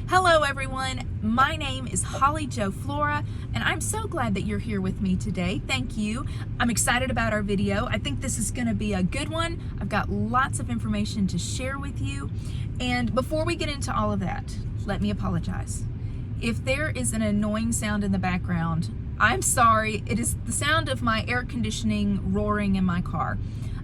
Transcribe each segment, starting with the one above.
Hello everyone, my name is Holly Jo Flora, and I'm so glad that you're here with me today. Thank you. I'm excited about our video. I think this is going to be a good one. I've got lots of information to share with you. And before we get into all of that, let me apologize. If there is an annoying sound in the background, I'm sorry. It is the sound of my air conditioning roaring in my car.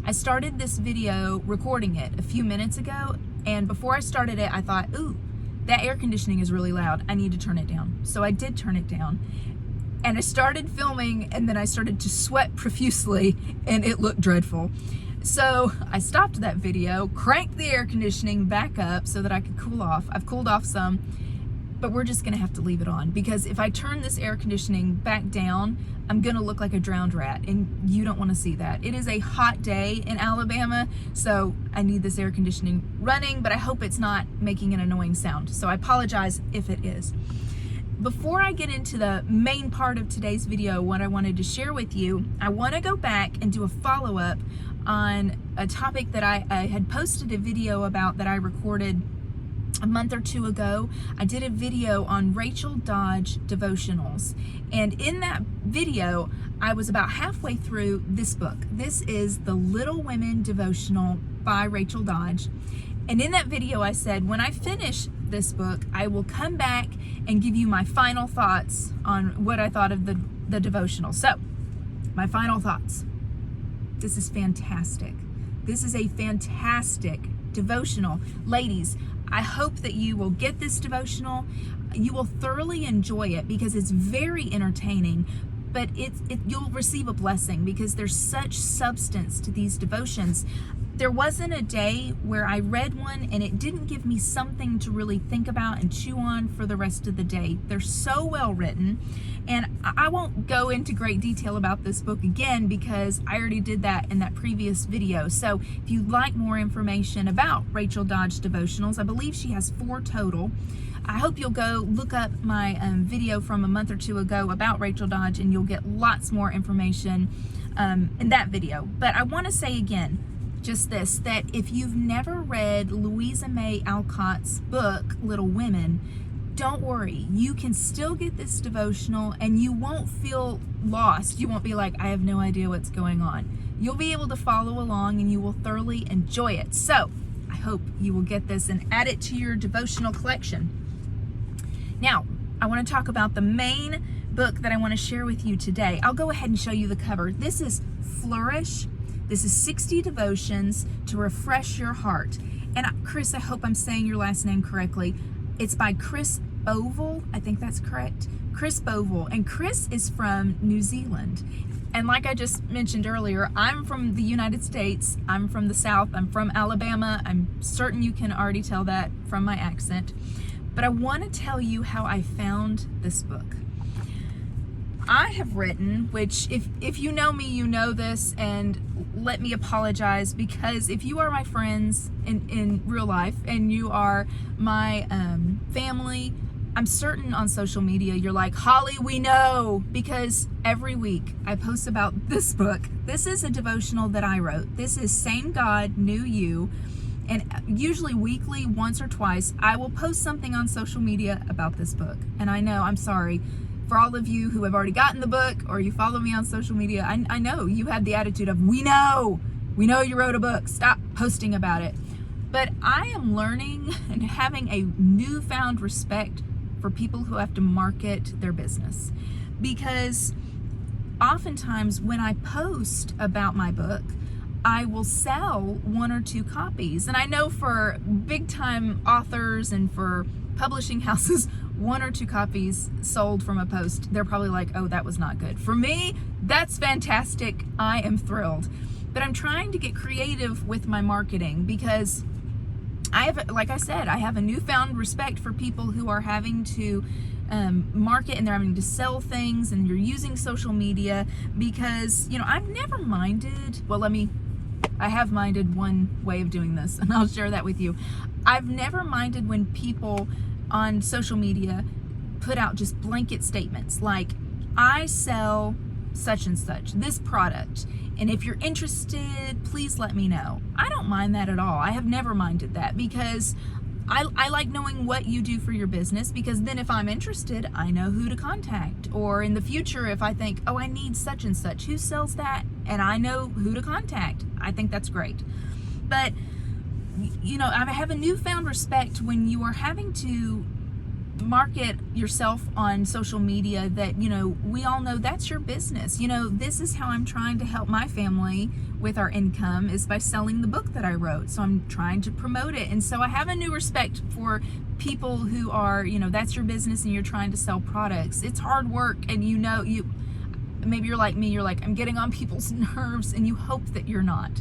I started this video recording it a few minutes ago, and before I started it, I thought, ooh, that air conditioning is really loud. I need to turn it down. So I did turn it down, and I started filming, and then I started to sweat profusely, and it looked dreadful. So I stopped that video, cranked the air conditioning back up so that I could cool off. I've cooled off some, but we're just gonna have to leave it on, because if I turn this air conditioning back down, I'm gonna look like a drowned rat, and you don't wanna see that. It is a hot day in Alabama, so I need this air conditioning running, but I hope it's not making an annoying sound. So I apologize if it is. Before I get into the main part of today's video, what I wanted to share with you, I wanna go back and do a follow-up on a topic that I had posted a video about that I recorded a month or two ago. I did a video on Rachel Dodge devotionals, and in that video I was about halfway through this book. This is the Little Women devotional by Rachel Dodge, and in that video I said when I finish this book I will come back and give you my final thoughts on what I thought of the devotional. So my final thoughts: this is fantastic. This is a fantastic devotional. Ladies, I hope that you will get this devotional. You will thoroughly enjoy it because it's very entertaining, but you'll receive a blessing because there's such substance to these devotions. There wasn't a day where I read one and it didn't give me something to really think about and chew on for the rest of the day. They're so well written, and I won't go into great detail about this book again because I already did that in that previous video. So if you'd like more information about Rachel Dodge devotionals, I believe she has 4 total. I hope you'll go look up my video from a month or two ago about Rachel Dodge, and you'll get lots more information in that video. But I want to say again, just this, that if you've never read Louisa May Alcott's book, Little Women, don't worry. You can still get this devotional and you won't feel lost. You won't be like, I have no idea what's going on. You'll be able to follow along and you will thoroughly enjoy it. So I hope you will get this and add it to your devotional collection. Now, I want to talk about the main book that I want to share with you today. I'll go ahead and show you the cover. This is Flourish. This is 60 devotions to refresh your heart. And Chris, I hope I'm saying your last name correctly. It's by Chris Bovill. I think that's correct. Chris Bovill. And Chris is from New Zealand. And like I just mentioned earlier, I'm from the United States. I'm from the South. I'm from Alabama. I'm certain you can already tell that from my accent. But I want to tell you how I found this book. I have written, which if you know me, you know this, and let me apologize, because if you are my friends in real life and you are my family, I'm certain on social media you're like, Holly, we know, because every week I post about this book. This is a devotional that I wrote. This is Same God, New You. And usually weekly, once or twice, I will post something on social media about this book. And I know, I'm sorry for all of you who have already gotten the book or you follow me on social media. I know you have the attitude of, we know you wrote a book, stop posting about it. But I am learning and having a newfound respect for people who have to market their business, because oftentimes when I post about my book, I will sell 1 or 2 copies. And I know for big time authors and for publishing houses, 1 or 2 copies sold from a post, they're probably like, oh, that was not good. For me, that's fantastic. I am thrilled. But I'm trying to get creative with my marketing, because I have, like I said, I have a newfound respect for people who are having to market, and they're having to sell things, and you're using social media, because, you know, I've never minded, well, I have minded one way of doing this, and I'll share that with you. I've never minded when people on social media put out just blanket statements like, I sell such and such, this product, and if you're interested, please let me know. I don't mind that at all. I have never minded that, because I like knowing what you do for your business, because then if I'm interested, I know who to contact. Or in the future, if I think, oh, I need such and such, who sells that? And I know who to contact. I think that's great. But, you know, I have a newfound respect when you are having to market yourself on social media that, you know, we all know that's your business. You know, this is how I'm trying to help my family with our income, is by selling the book that I wrote. So I'm trying to promote it. And so I have a new respect for people who are, you know, that's your business and you're trying to sell products. It's hard work, and you know, maybe you're like me, you're like, I'm getting on people's nerves, and you hope that you're not.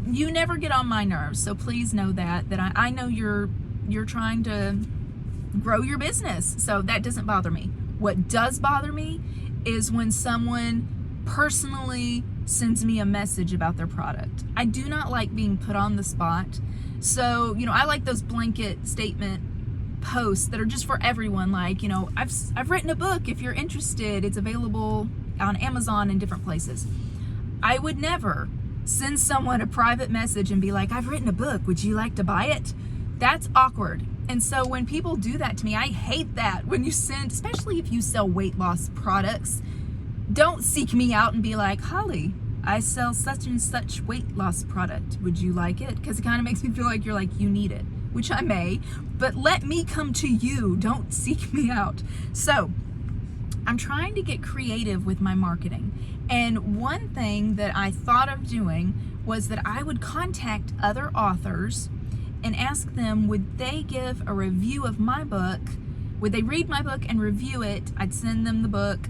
You never get on my nerves, so please know that I know you're trying to grow your business, so that doesn't bother me. What does bother me is when someone personally sends me a message about their product. I do not like being put on the spot. So, you know, I like those blanket statement posts that are just for everyone, like, you know, I've written a book, if you're interested, it's available on Amazon and different places. I would never send someone a private message and be like, I've written a book, would you like to buy it? That's awkward. And so when people do that to me, I hate that. When you send, especially if you sell weight loss products, don't seek me out and be like, Holly, I sell such and such weight loss product, would you like it? Because it kind of makes me feel like you're like, you need it, which I may, but let me come to you, don't seek me out. So I'm trying to get creative with my marketing. And one thing that I thought of doing was that I would contact other authors and ask them, would they give a review of my book? Would they read my book and review it? I'd send them the book.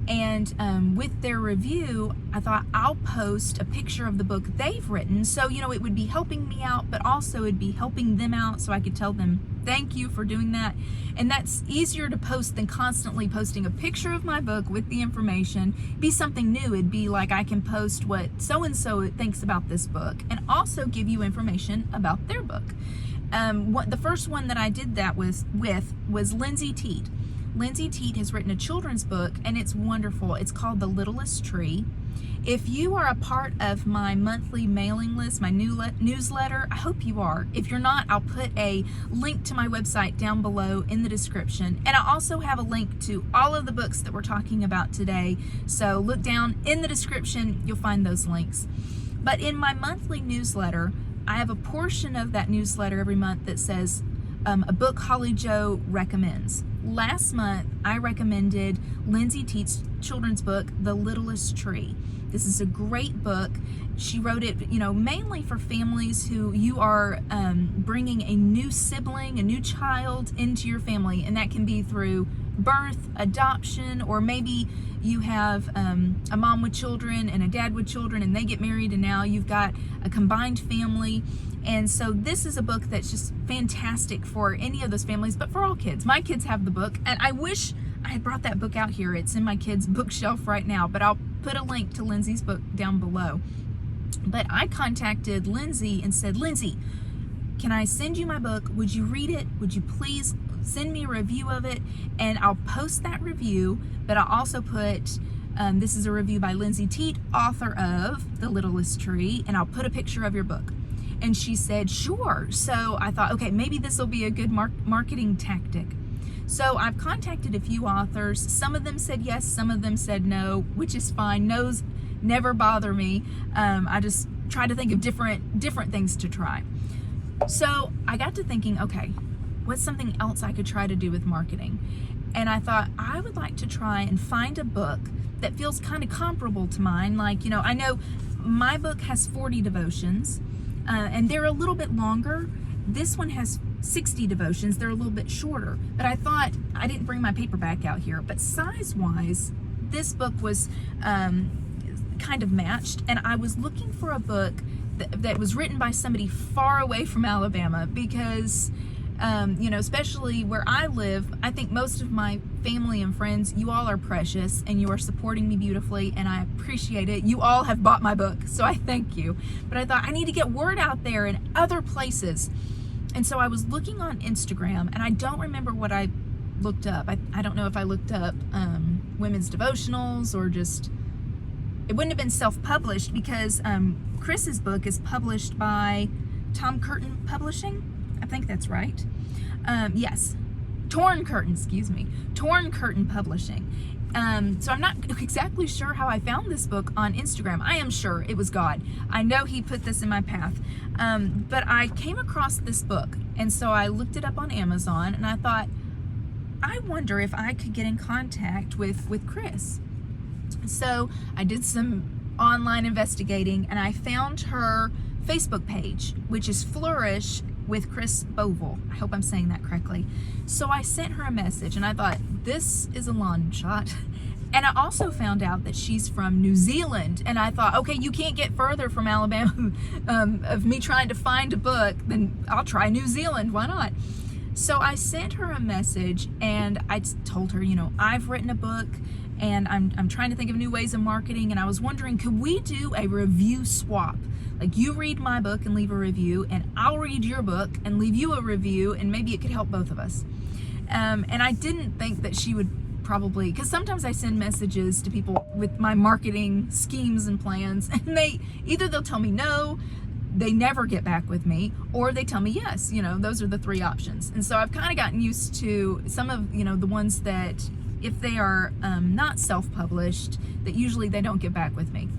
And with their review, I thought I'll post a picture of the book they've written. So, you know, it would be helping me out, but also it'd be helping them out, so I could tell them, thank you for doing that. And that's easier to post than constantly posting a picture of my book with the information. Be something new. It'd be like, I can post what so-and-so thinks about this book, and also give you information about their book. The first one that I did that with was Lindsay Teet. Lindsay Teet has written a children's book, and it's wonderful. It's called The Littlest Tree. If you are a part of my monthly mailing list, my newsletter, I hope you are. If you're not, I'll put a link to my website down below in the description. And I also have a link to all of the books that we're talking about today. So look down in the description, you'll find those links. But in my monthly newsletter, I have a portion of that newsletter every month that says a book Holly Jo recommends. Last month, I recommended Lindsay Teet's children's book, The Littlest Tree. This is a great book. She wrote it, you know, mainly for families who you are bringing a new sibling, a new child into your family, and that can be through birth, adoption, or maybe you have a mom with children and a dad with children, and they get married, and now you've got a combined family. And so this is a book that's just fantastic for any of those families, but for all kids. My kids have the book, and I wish I had brought that book out here. It's in my kids' bookshelf right now, but I'll put a link to Lindsay's book down below. But I contacted Lindsay and said, Lindsay, can I send you my book? Would you read it? Would you please send me a review of it? And I'll post that review, but I'll also put, this is a review by Lindsay Teet, author of The Littlest Tree, and I'll put a picture of your book. And she said, sure. So I thought, okay, maybe this will be a good marketing tactic. So I've contacted a few authors. Some of them said yes, some of them said no, which is fine. No's never bother me. I just try to think of different things to try. So I got to thinking, okay, what's something else I could try to do with marketing? And I thought I would like to try and find a book that feels kind of comparable to mine. Like, you know, I know my book has 40 devotions. And they're a little bit longer. This one has 60 devotions. They're a little bit shorter. But I thought, I didn't bring my paperback out here, but size-wise, this book was kind of matched. And I was looking for a book that was written by somebody far away from Alabama, because you know, especially where I live, I think most of my family and friends, you all are precious and you are supporting me beautifully, and I appreciate it. You all have bought my book, so I thank you. But I thought I need to get word out there in other places. And so I was looking on Instagram, and I don't remember what I looked up. I don't know if I looked up women's devotionals, or just, it wouldn't have been self-published, because Chris's book is published by Tom Curtin Publishing. I think that's right. Yes, Torn Curtain, excuse me, Torn Curtain Publishing. So I'm not exactly sure how I found this book on Instagram. I am sure it was God. I know He put this in my path. But I came across this book, and so I looked it up on Amazon, and I thought, I wonder if I could get in contact with Chris. So I did some online investigating, and I found her Facebook page, which is Flourish with Chris Bovill. I hope I'm saying that correctly. So I sent her a message, and I thought, this is a long shot. And I also found out that she's from New Zealand, and I thought, okay, you can't get further from Alabama of me trying to find a book, then I'll try New Zealand, why not? So I sent her a message, and I told her, you know, I've written a book, and I'm trying to think of new ways of marketing, and I was wondering, could we do a review swap? Like, you read my book and leave a review, and I'll read your book and leave you a review, and maybe it could help both of us. And I didn't think that she would probably, because sometimes I send messages to people with my marketing schemes and plans, and they'll tell me no, they never get back with me, or they tell me yes. You know, those are the three options. And so I've kind of gotten used to some of, you know, the ones that, if they are not self-published, that usually they don't get back with me.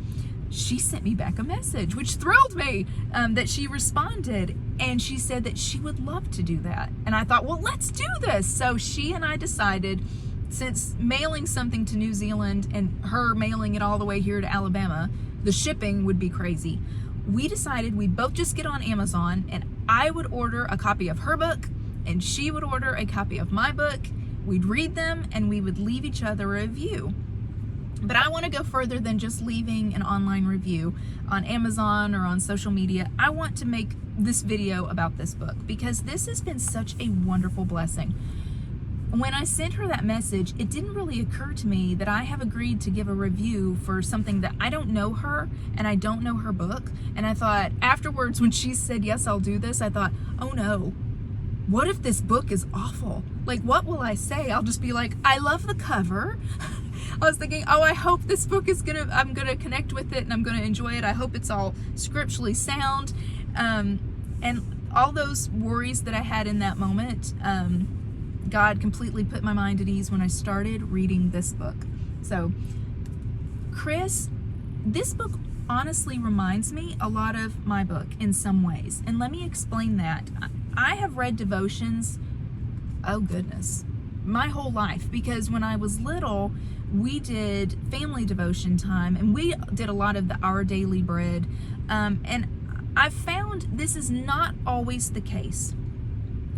She sent me back a message, which thrilled me, that she responded, and she said that she would love to do that. And I thought, well, let's do this. So she and I decided, since mailing something to New Zealand and her mailing it all the way here to Alabama, the shipping would be crazy. We decided we'd both just get on Amazon, and I would order a copy of her book, and she would order a copy of my book. We'd read them, and we would leave each other a review. But I want to go further than just leaving an online review on Amazon or on social media. I want to make this video about this book, because this has been such a wonderful blessing. When I sent her that message, it didn't really occur to me that I have agreed to give a review for something that I don't know her, and I don't know her book. And I thought afterwards, when she said, yes, I'll do this, I thought, oh no, what if this book is awful? Like, what will I say? I'll just be like, I love the cover. I was thinking, oh, I hope this book I'm gonna connect with it, and I'm gonna enjoy it. I hope it's all scripturally sound. And all those worries that I had in that moment, God completely put my mind at ease when I started reading this book. So, Chris, this book honestly reminds me a lot of my book in some ways. And let me explain that. I have read devotions, oh goodness, my whole life, because when I was little, we did family devotion time, and we did a lot of the Our Daily Bread. And I've found this is not always the case.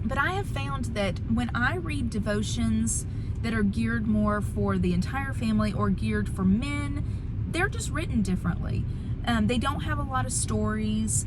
But I have found that when I read devotions that are geared more for the entire family or geared for men, they're just written differently. They don't have a lot of stories.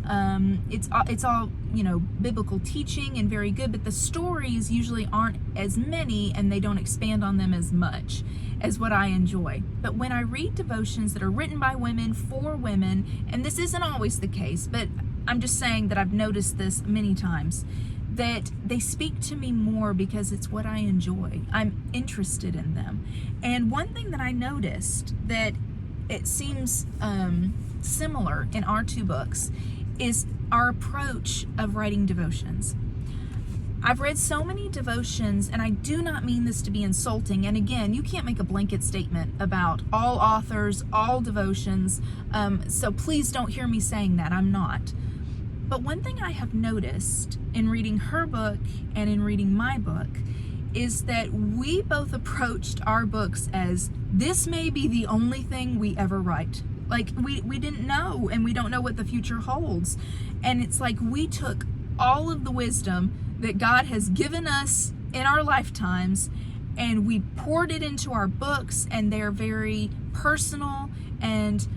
It's all, you know, biblical teaching and very good, but the stories usually aren't as many, and they don't expand on them as much as what I enjoy. But when I read devotions that are written by women for women, and this isn't always the case, but I'm just saying that I've noticed this many times, that they speak to me more because it's what I enjoy. I'm interested in them. And one thing that I noticed that it seems similar in our two books is our approach of writing devotions. I've read so many devotions, and I do not mean this to be insulting. And again, you can't make a blanket statement about all authors, all devotions. So please don't hear me saying that. I'm not. But one thing I have noticed in reading her book and in reading my book is that we both approached our books as, this may be the only thing we ever write. Like, we didn't know, and we don't know what the future holds. And it's like we took all of the wisdom that God has given us in our lifetimes, and we poured it into our books, and they're very personal, and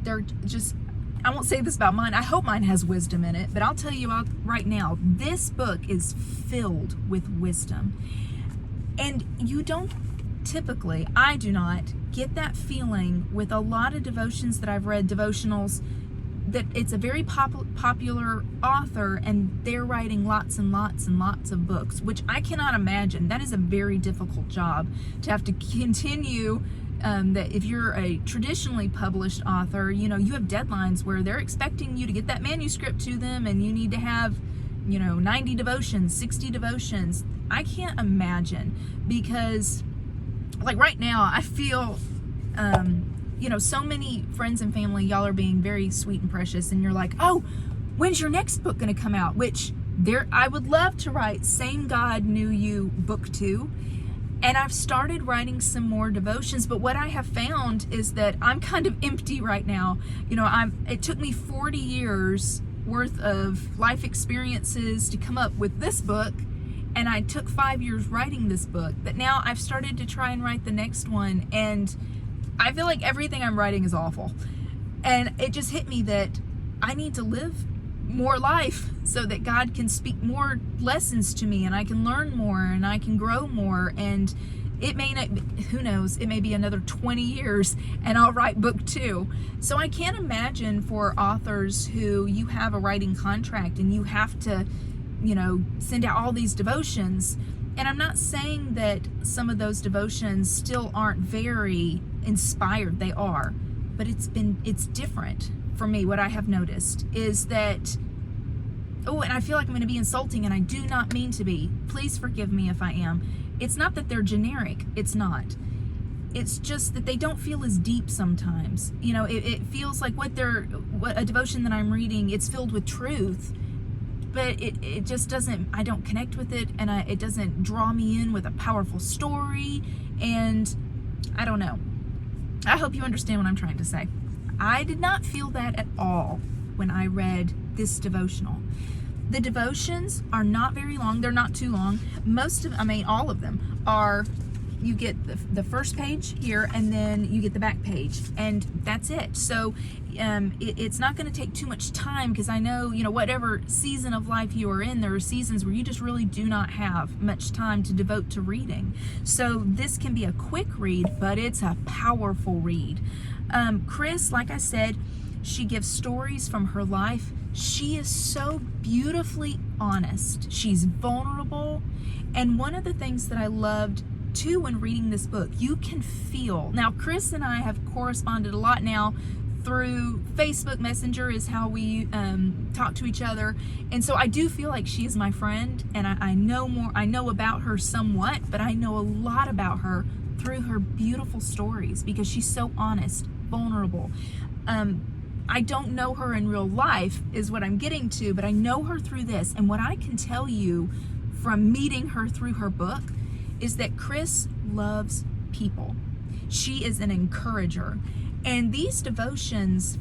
they're just, I won't say this about mine. I hope mine has wisdom in it, but I'll tell you right now, this book is filled with wisdom. And you don't typically, I do not get that feeling with a lot of devotions that I've read, devotionals, that it's a very popular author and they're writing lots and lots and lots of books, which I cannot imagine. That is a very difficult job to have to continue. That if you're a traditionally published author, you know, you have deadlines where they're expecting you to get that manuscript to them, and you need to have, 90 devotions, 60 devotions. I can't imagine, because like right now I feel, so many friends and family, y'all are being very sweet and precious, and you're like, oh, when's your next book going to come out? Which I would love to write Same God Knew You Book 2. And I've started writing some more devotions, but what I have found is that I'm kind of empty right now. It took me 40 years worth of life experiences to come up with this book, and I took 5 years writing this book. But now I've started to try and write the next one, and I feel like everything I'm writing is awful. And it just hit me that I need to live more life so that God can speak more lessons to me, and I can learn more, and I can grow more. And it may not, who knows, it may be another 20 years and I'll write book 2. So I can't imagine for authors who you have a writing contract and you have to, send out all these devotions. And I'm not saying that some of those devotions still aren't very inspired. They are, but it's different. For me, what I have noticed is that, and I feel like I'm going to be insulting, and I do not mean to be. Please forgive me if I am. It's not that they're generic. It's not. It's just that they don't feel as deep sometimes. It feels like what a devotion that I'm reading, it's filled with truth, but it just doesn't, I don't connect with it, and it doesn't draw me in with a powerful story, and I don't know. I hope you understand what I'm trying to say. I did not feel that at all when I read this devotional. The devotions are not very long. They're not too long. All of them are, you get the first page here, and then you get the back page, and that's it. So it's not going to take too much time, because I know, whatever season of life you are in, there are seasons where you just really do not have much time to devote to reading. So this can be a quick read, but it's a powerful read. Chris, like I said, she gives stories from her life. She is so beautifully honest. She's vulnerable. And one of the things that I loved too when reading this book, you can feel, now Chris and I have corresponded a lot now through Facebook Messenger is how we talk to each other. And so I do feel like she is my friend, and I know about her somewhat, but I know a lot about her through her beautiful stories, because she's so honest, vulnerable. I don't know her in real life is what I'm getting to, but I know her through this. And what I can tell you from meeting her through her book is that Chris loves people. She is an encourager. And these devotions,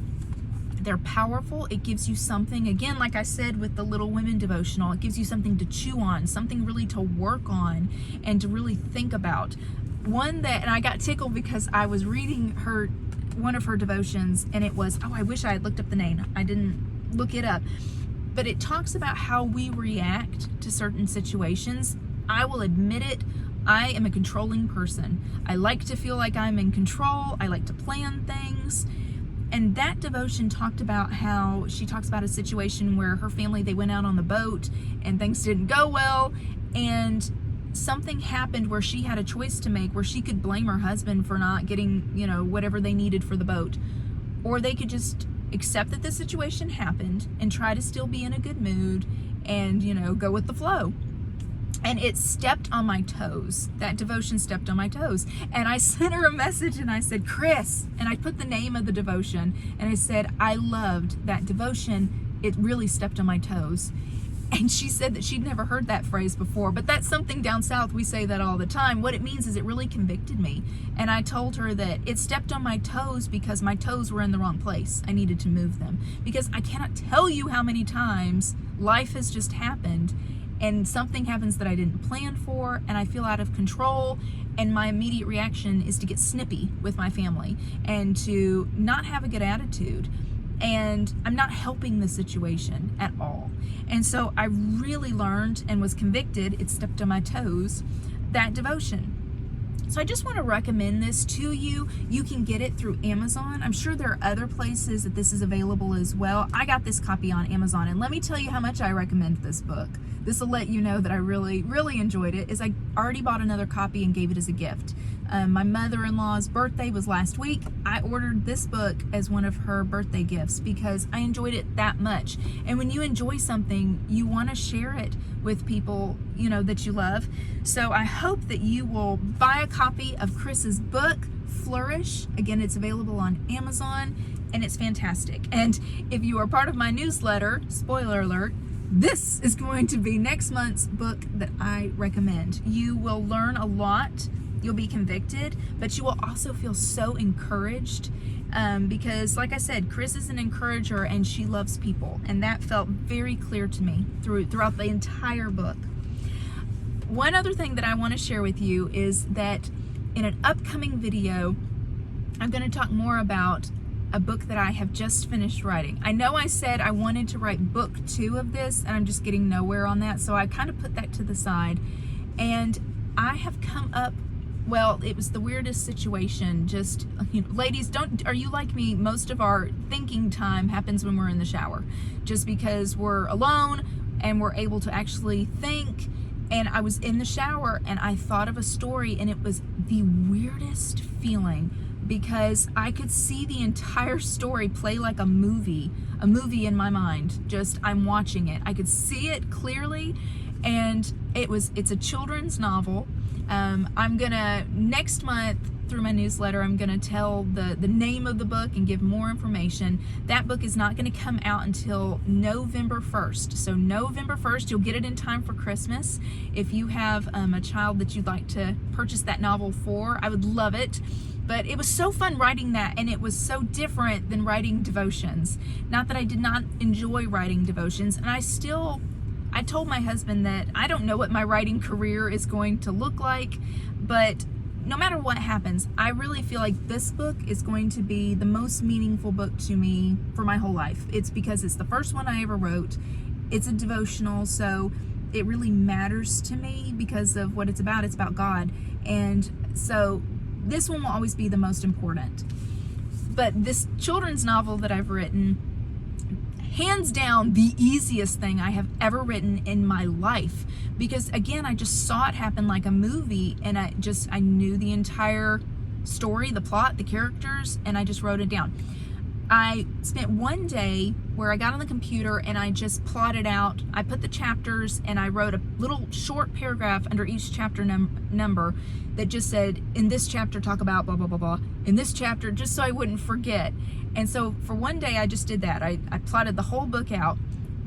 they're powerful. It gives you something, again, like I said with the Little Women devotional, it gives you something to chew on, something really to work on and to really think about. And I got tickled because I was reading one of her devotions, and it was, I wish I had looked up the name. I didn't look it up. But it talks about how we react to certain situations. I will admit it, I am a controlling person. I like to feel like I'm in control. I like to plan things. And that devotion talked about how she talks about a situation where her family, they went out on the boat and things didn't go well, and something happened where she had a choice to make, where she could blame her husband for not getting, whatever they needed for the boat, or they could just accept that the situation happened and try to still be in a good mood and, go with the flow. And it stepped on my toes. That devotion stepped on my toes. And I sent her a message and I said, Chris, and I put the name of the devotion, and I said, I loved that devotion. It really stepped on my toes. And she said that she'd never heard that phrase before, but that's something down south, we say that all the time. What it means is it really convicted me. And I told her that it stepped on my toes because my toes were in the wrong place. I needed to move them. Because I cannot tell you how many times life has just happened and something happens that I didn't plan for, and I feel out of control, and my immediate reaction is to get snippy with my family and to not have a good attitude. And I'm not helping the situation at all. And so I really learned and was convicted, it stepped on my toes, that devotion. So I just want to recommend this to you. You can get it through Amazon. I'm sure there are other places that this is available as well. I got this copy on Amazon, and let me tell you how much I recommend this book. this will let you know that I really, really enjoyed it, is I already bought another copy and gave it as a gift. My mother-in-law's birthday was last week. I ordered this book as one of her birthday gifts because I enjoyed it that much. And when you enjoy something, you want to share it with people, you know, that you love. So I hope that you will buy a copy of Chris's book, Flourish. Again, it's available on Amazon, and it's fantastic. And if you are part of my newsletter, spoiler alert, this is going to be next month's book that I recommend. You will learn a lot. You'll be convicted, but you will also feel so encouraged because, like I said, Chris is an encourager and she loves people, and that felt very clear to me throughout the entire book. One other thing that I want to share with you is that in an upcoming video, I'm going to talk more about a book that I have just finished writing. I know I said I wanted to write book 2 of this, and I'm just getting nowhere on that, so I kind of put that to the side. And I have come up, well, it was the weirdest situation. Just, you know, ladies, are you like me? Most of our thinking time happens when we're in the shower, just because we're alone and we're able to actually think. And I was in the shower and I thought of a story, and it was the weirdest feeling because I could see the entire story play like a movie in my mind. Just, I'm watching it. I could see it clearly, and it's a children's novel. I'm gonna, next month through my newsletter, I'm gonna tell the name of the book and give more information. That book is not gonna come out until November 1st. So November 1st, you'll get it in time for Christmas. If you have a child that you'd like to purchase that novel for, I would love it. But it was so fun writing that, and it was so different than writing devotions. Not that I did not enjoy writing devotions, and I told my husband that I don't know what my writing career is going to look like, but no matter what happens, I really feel like this book is going to be the most meaningful book to me for my whole life. It's because it's the first one I ever wrote. It's a devotional, so it really matters to me because of what it's about. It's about God. And so this one will always be the most important. But this children's novel that I've written, hands down the easiest thing I have ever written in my life, because again, I just saw it happen like a movie, and I knew the entire story, the plot, the characters, and I just wrote it down. I spent one day where I got on the computer and I just plotted out, I put the chapters and I wrote a little short paragraph under each chapter number that just said, in this chapter talk about blah, blah, blah, blah, in this chapter, just so I wouldn't forget. And so for one day I just did that. I plotted the whole book out,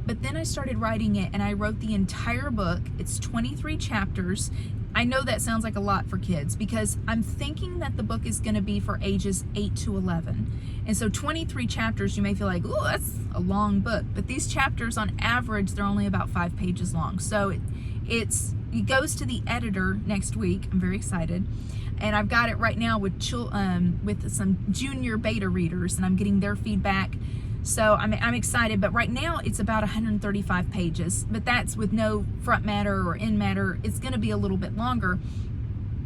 but then I started writing it and I wrote the entire book. It's 23 chapters. I know that sounds like a lot for kids because I'm thinking that the book is going to be for ages 8 to 11. And so 23 chapters, you may feel like, oh, that's a long book. But these chapters, on average, they're only about 5 pages long. So it goes to the editor next week. I'm very excited. And I've got it right now with some junior beta readers, and I'm getting their feedback. So I'm excited, but right now it's about 135 pages, but that's with no front matter or end matter. It's going to be a little bit longer,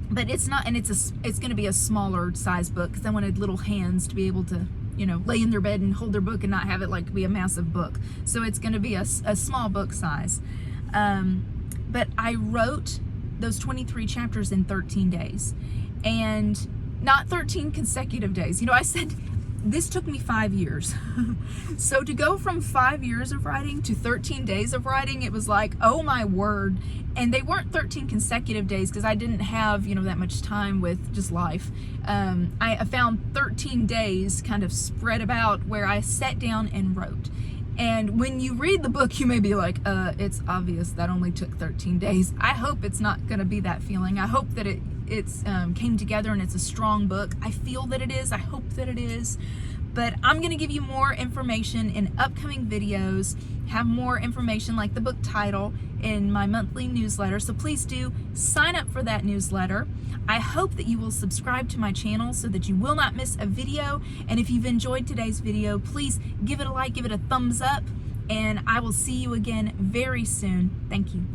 but it's not, and it's going to be a smaller size book because I wanted little hands to be able to, you know, lay in their bed and hold their book and not have it like be a massive book. So it's going to be a small book size. But I wrote those 23 chapters in 13 days, and not 13 consecutive days. You know, I said, this took me 5 years. So to go from 5 years of writing to 13 days of writing, it was like, oh my word. And they weren't 13 consecutive days because I didn't have, you know, that much time with just life. I found 13 days kind of spread about where I sat down and wrote. And when you read the book, you may be like, it's obvious that only took 13 days. I hope it's not going to be that feeling. I hope that it's came together and it's a strong book. I feel that it is. I hope that it is. But I'm going to give you more information in upcoming videos, have more information like the book title in my monthly newsletter. So please do sign up for that newsletter. I hope that you will subscribe to my channel so that you will not miss a video. And if you've enjoyed today's video, please give it a like, give it a thumbs up, and I will see you again very soon. Thank you.